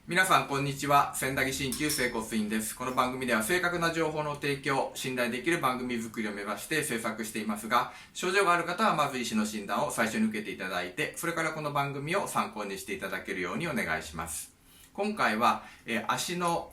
皆さんこんにちは。千駄木鍼灸整骨院です。この番組では正確な情報の提供、信頼できる番組作りを目指して制作していますが、症状がある方はまず医師の診断を最初に受けていただいて、それからこの番組を参考にしていただけるようにお願いします。今回は、足の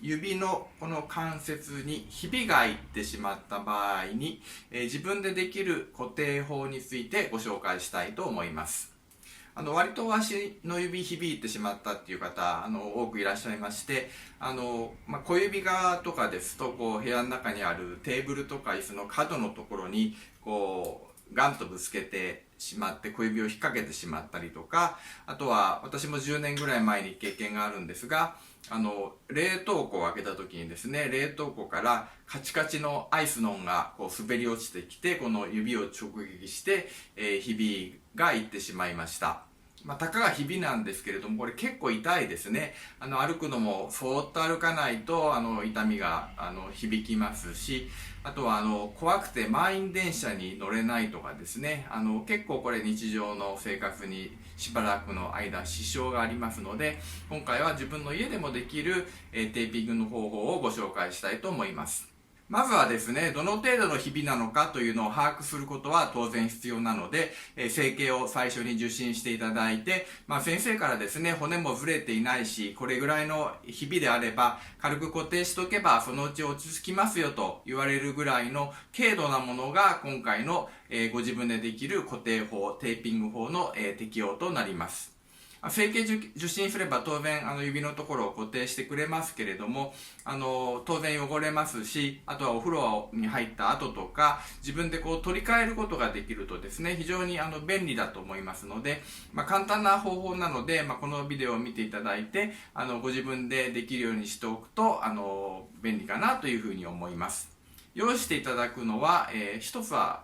指のこの関節にひびが入ってしまった場合に、自分でできる固定法についてご紹介したいと思います。割と足の指響いてしまったっていう方、多くいらっしゃいまして、小指側とかですと、部屋の中にあるテーブルとか椅子の角のところに、ガンとぶつけてしまって小指を引っ掛けてしまったりとか、あとは私も10年ぐらい前に経験があるんですが、冷凍庫を開けた時にですね、冷凍庫からカチカチのアイスのんが滑り落ちてきて、この指を直撃して、ひびがいってしまいました。たかがひびなんですけれども、これ結構痛いですね。歩くのもそーっと歩かないと、痛みが、響きますし、あとは、怖くて満員電車に乗れないとかですね、結構これ日常の生活にしばらくの間支障がありますので、今回は自分の家でもできる、テーピングの方法をご紹介したいと思います。まずはですね、どの程度のひびなのかというのを把握することは当然必要なので、整形を最初に受診していただいて、先生からですね、骨もずれていないし、これぐらいのひびであれば、軽く固定しとけばそのうち落ち着きますよと言われるぐらいの軽度なものが今回の、ご自分でできる固定法、テーピング法の、適用となります。整形受診すれば当然指のところを固定してくれますけれども、当然汚れますし、あとはお風呂に入った後とか自分で取り替えることができるとですね、非常に便利だと思いますので、簡単な方法なので、このビデオを見ていただいてご自分でできるようにしておくと便利かなというふうに思います。用意していただくのは、一つは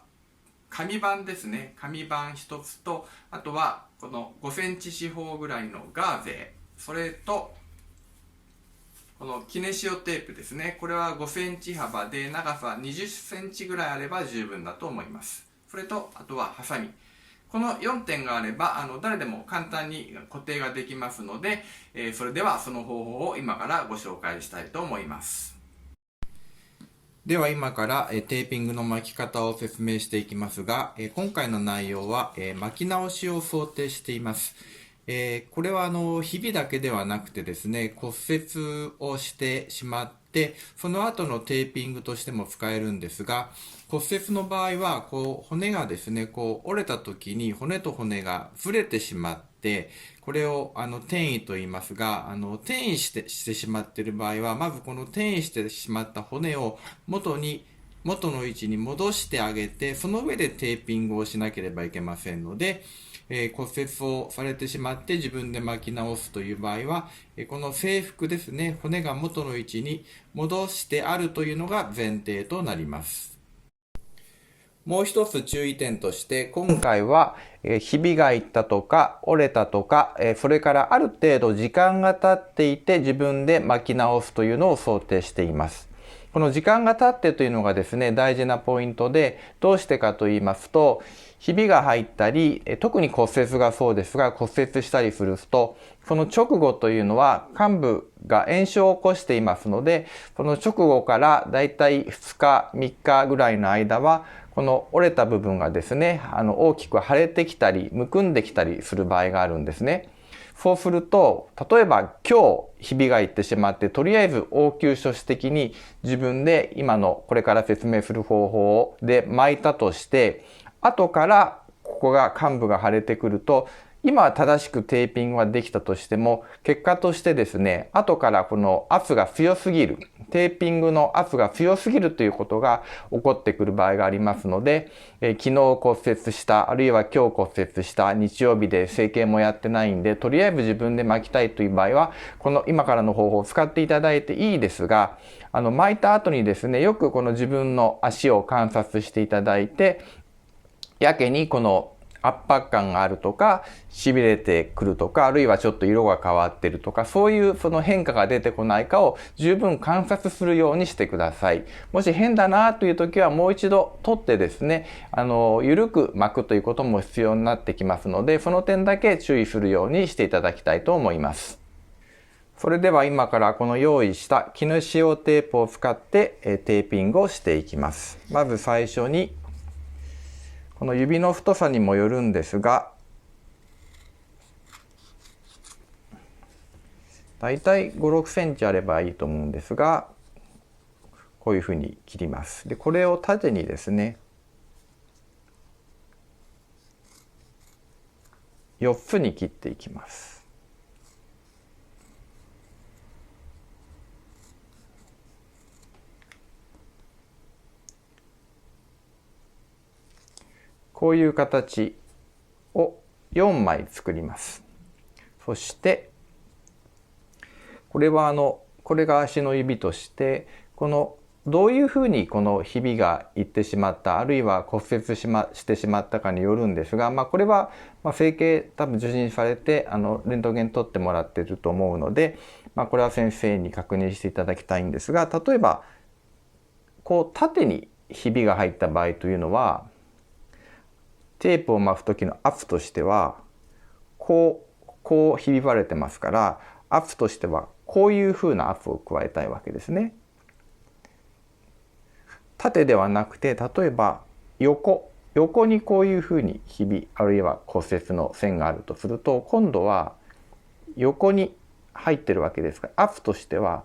紙板ですね。紙板一つと、あとはこの5センチ四方ぐらいのガーゼ、それとこのキネシオテープですね。これは5センチ幅で長さ20センチぐらいあれば十分だと思います。それと、あとはハサミ。この4点があれば誰でも簡単に固定ができますので、それではその方法を今からご紹介したいと思います。では今からテーピングの巻き方を説明していきますが、今回の内容は巻き直しを想定しています。これはひびだけではなくてですね、骨折をしてしまって、その後のテーピングとしても使えるんですが、骨折の場合は骨がですね、折れた時に骨と骨がずれてしまって、これを転移と言いますが、転移してしまっている場合は、まずこの転移してしまった骨を元の位置に戻してあげて、その上でテーピングをしなければいけませんので、骨折をされてしまって自分で巻き直すという場合は、この制服ですね、骨が元の位置に戻してあるというのが前提となります。もう一つ注意点として、今回はひびがいったとか折れたとか、それからある程度時間が経っていて自分で巻き直すというのを想定しています。この時間が経ってというのがですね、大事なポイントで、どうしてかと言いますと、ひびが入ったり、特に骨折がそうですが、骨折したりすると、その直後というのは患部が炎症を起こしていますので、その直後からだいたい2日、3日ぐらいの間は、この折れた部分がですね、大きく腫れてきたり、むくんできたりする場合があるんですね。そうすると、例えば今日ひびがいってしまって、とりあえず応急処置的に自分で今のこれから説明する方法で巻いたとして、後からここが患部が腫れてくると、今は正しくテーピングができたとしても、結果としてですね、後からこの圧が強すぎる、テーピングの圧が強すぎるということが起こってくる場合がありますので、昨日骨折した、あるいは今日骨折した、日曜日で整形もやってないんで、とりあえず自分で巻きたいという場合は、この今からの方法を使っていただいていいですが、巻いた後にですね、よくこの自分の足を観察していただいて、やけにこの圧迫感があるとか、痺れてくるとか、あるいはちょっと色が変わってるとか、そういうその変化が出てこないかを十分観察するようにしてください。もし変だなという時はもう一度取ってですね、緩く巻くということも必要になってきますので、その点だけ注意するようにしていただきたいと思います。それでは今からこの用意した絹使用テープを使ってテーピングをしていきます。まず最初にこの指の太さにもよるんですが、だいたい5、6センチあればいいと思うんですが、こういうふうに切ります。で、これを縦にですね、4つに切っていきます。こういう形を4枚作ります。そしてこれはこれが足の指として、このどういうふうにこのひびがいってしまった、あるいは骨折してしまったかによるんですが、これは整形多分受診されてレントゲン取ってもらっていると思うので、これは先生に確認していただきたいんですが、例えばこう縦にひびが入った場合というのは、テープを巻く時の圧としてはこうひび割れてますから、圧としてはこういうふうな圧を加えたいわけですね。縦ではなくて、例えば横にこういうふうにひびあるいは骨折の線があるとすると、今度は横に入ってるわけですから、圧としては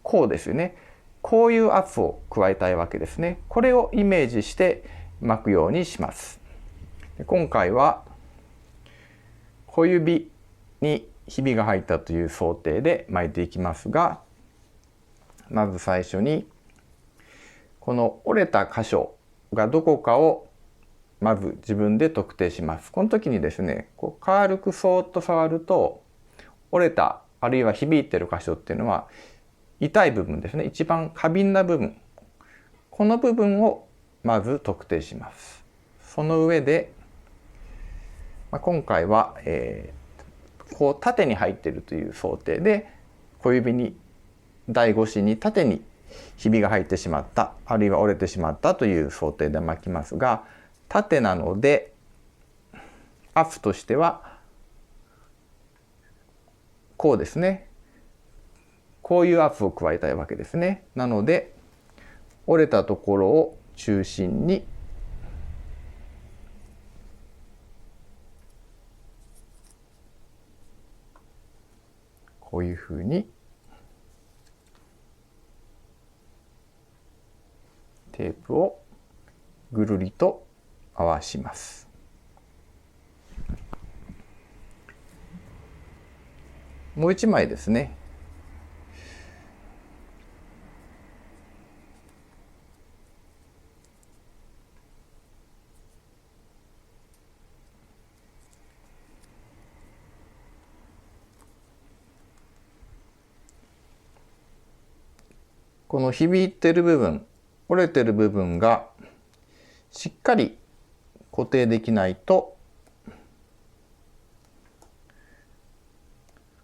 こうですよね。こういう圧を加えたいわけですね。これをイメージして巻くようにします。今回は小指にひびが入ったという想定で巻いていきますが、まず最初にこの折れた箇所がどこかをまず自分で特定します。この時にですね、軽くそーっと触ると、折れたあるいは響いてる箇所っていうのは痛い部分ですね。一番過敏な部分、この部分をまず特定します。その上で、今回は、こう縦に入っているという想定で、小指に第5子に縦にひびが入ってしまった、あるいは折れてしまったという想定で巻きますが、縦なので圧としてはこうですね。こういう圧を加えたいわけですね。なので折れたところを中心にこういうふうにテープをぐるりと回します。もう一枚ですね。この響いてる部分、折れてる部分がしっかり固定できないと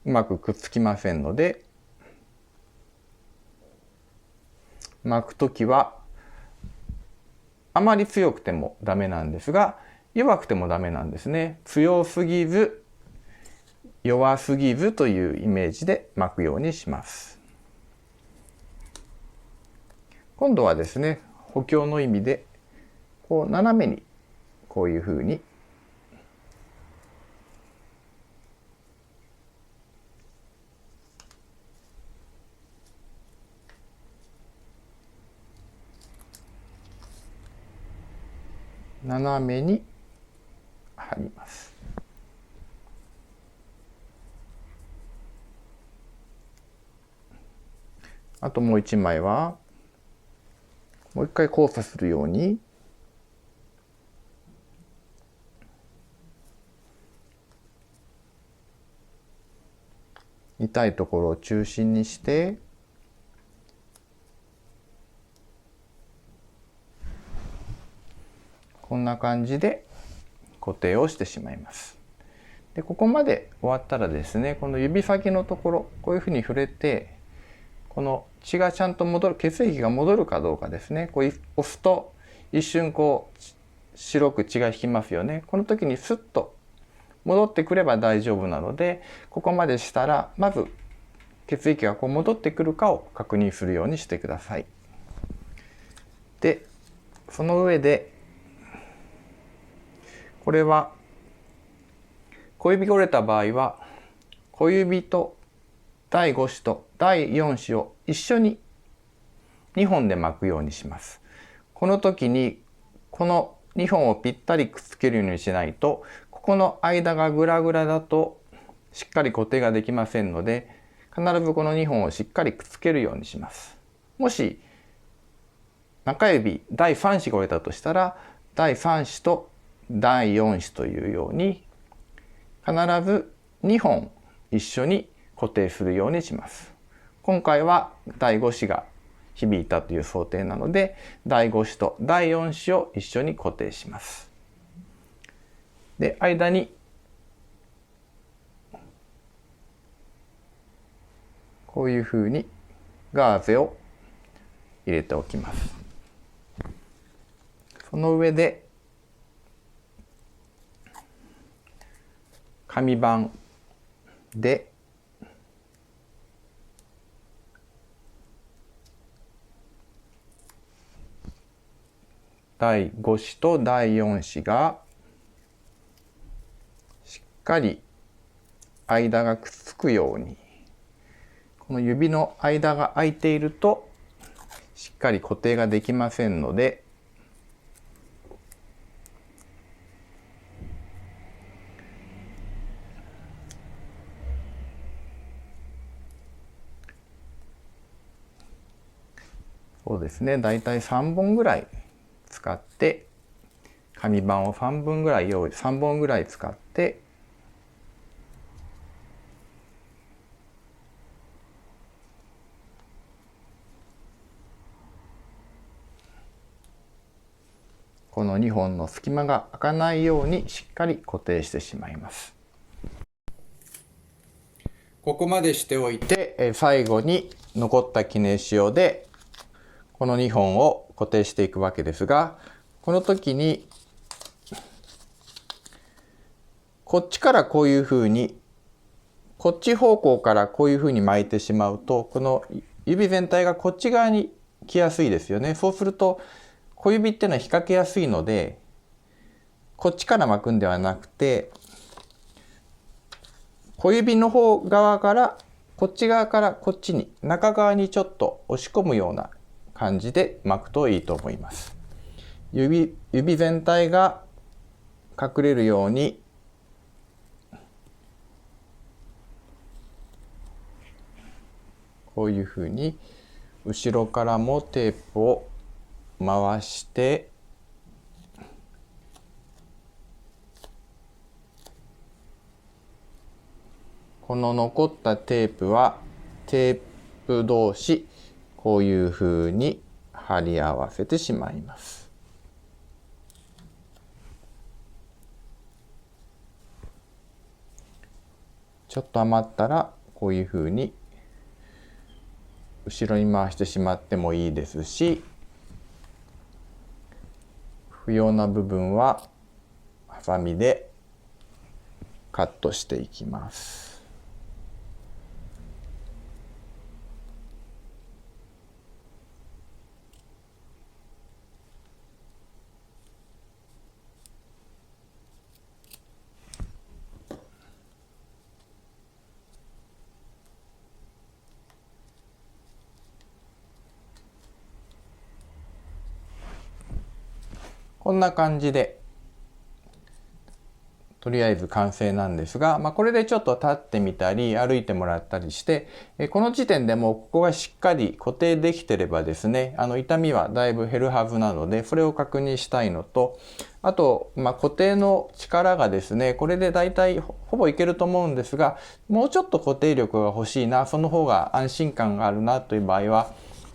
うまくくっつきませんので、巻くときはあまり強くてもダメなんですが、弱くてもダメなんですね。強すぎず弱すぎずというイメージで巻くようにします。今度はですね、補強の意味でこう斜めにこういうふうに斜めに貼ります。あともう一枚はもう一回交差するように痛いところを中心にしてこんな感じで固定をしてしまいます。でここまで終わったらですね、この指先のところこういうふうに触れて、この血がちゃんと戻る、血液が戻るかどうかですね。こう押すと一瞬こう白く血が引きますよね。この時にスッと戻ってくれば大丈夫なので、ここまでしたらまず血液がこう戻ってくるかを確認するようにしてください。で、その上で、これは小指が折れた場合は、小指と第5指と第4指を一緒に2本で巻くようにします。この時にこの2本をぴったりくっつけるようにしないと、ここの間がグラグラだとしっかり固定ができませんので、必ずこの2本をしっかりくっつけるようにします。もし中指第3指が折れたとしたら、第3指と第4指というように必ず2本一緒に固定するようにします。今回は第5指が響いたという想定なので、第5指と第4指を一緒に固定します。で、間にこういうふうにガーゼを入れておきます。その上で紙板で第5指と第4指がしっかり間がくっつくように、この指の間が空いているとしっかり固定ができませんので、そうですね、だいたい3本ぐらい使って、紙板を3本ぐらい使って、この2本の隙間が開かないようにしっかり固定してしまいます。ここまでしておいて、最後に残ったキネシオでこの2本を固定していくわけですが、この時にこっちからこういうふうに、こっち方向からこういうふうに巻いてしまうと、この指全体がこっち側に来やすいですよね。そうすると小指っていうのは引っ掛けやすいので、こっちから巻くんではなくて、小指の方側からこっち側からこっちに中側にちょっと押し込むような感じで巻くといいと思います。指全体が隠れるようにこういうふうに後ろからもテープを回して、この残ったテープはテープ同士こういうふうに貼り合わせてしまいます。ちょっと余ったらこういうふうに後ろに回してしまってもいいですし、不要な部分はハサミでカットしていきます。こんな感じでとりあえず完成なんですが、これでちょっと立ってみたり歩いてもらったりして、この時点でもうここがしっかり固定できてればですね、痛みはだいぶ減るはずなので、それを確認したいのと、あと、固定の力がですね、これでだいたいほぼいけると思うんですが、もうちょっと固定力が欲しいな、その方が安心感があるなという場合は、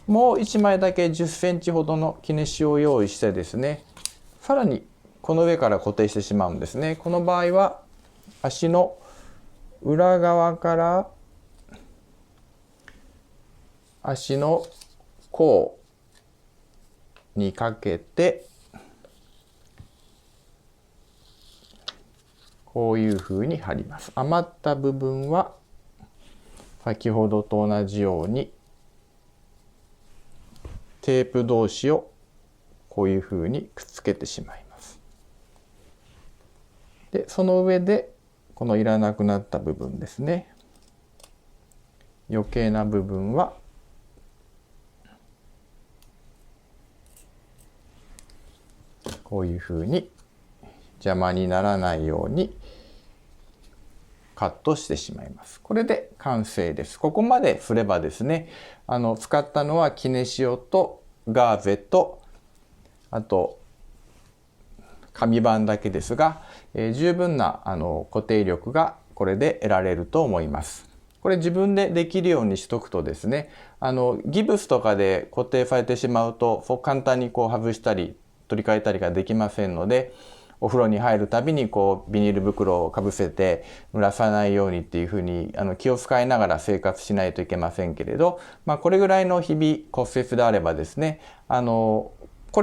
もう1枚だけ10センチほどのキネシを用意してですね、さらにこの上から固定してしまうんですね。この場合は足の裏側から足の甲にかけてこういうふうに貼ります。余った部分は先ほどと同じようにテープ同士をこういうふうにくっつけてしまいます。で、その上でこのいらなくなった部分ですね。余計な部分はこういうふうに邪魔にならないようにカットしてしまいます。これで完成です。ここまですればですね、使ったのはキネシオとガーゼと、あと紙板だけですが、十分な固定力がこれで得られると思います。これ自分でできるようにしとくとですね、ギブスとかで固定されてしまうと、そう簡単にこう外したり取り替えたりができませんので、お風呂に入るたびにこうビニール袋をかぶせて濡らさないようにっていうふうに気を使いながら生活しないといけませんけれど、これぐらいの日々骨折であればですね、こ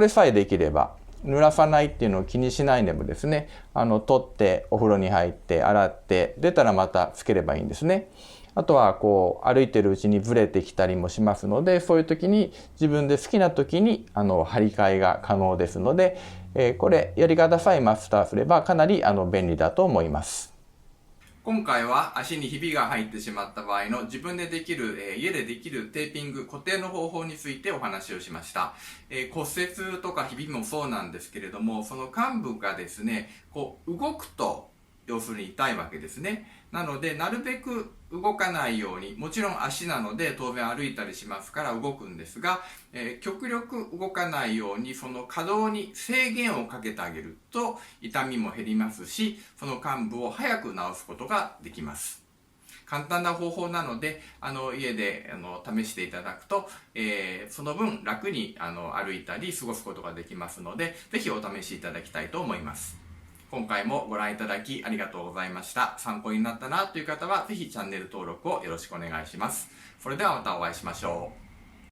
れさえできれば濡らさないっていうのを気にしないでもですね、取ってお風呂に入って洗って出たらまたつければいいんですね。あとはこう歩いてるうちにずれてきたりもしますので、そういう時に自分で好きな時に張り替えが可能ですので、これやり方さえマスターすればかなり便利だと思います。今回は足にひびが入ってしまった場合の自分でできる、家でできるテーピング固定の方法についてお話をしました。骨折とかひびもそうなんですけれども、その患部がですね、こう動くと要するに痛いわけですね。なのでなるべく動かないように、もちろん足なので当然歩いたりしますから動くんですが、極力動かないようにその可動に制限をかけてあげると痛みも減りますし、その患部を早く治すことができます。簡単な方法なので家で試していただくと、その分楽に歩いたり過ごすことができますので、ぜひお試しいただきたいと思います。今回もご覧いただきありがとうございました。参考になったなという方はぜひチャンネル登録をよろしくお願いします。それではまたお会いしましょう。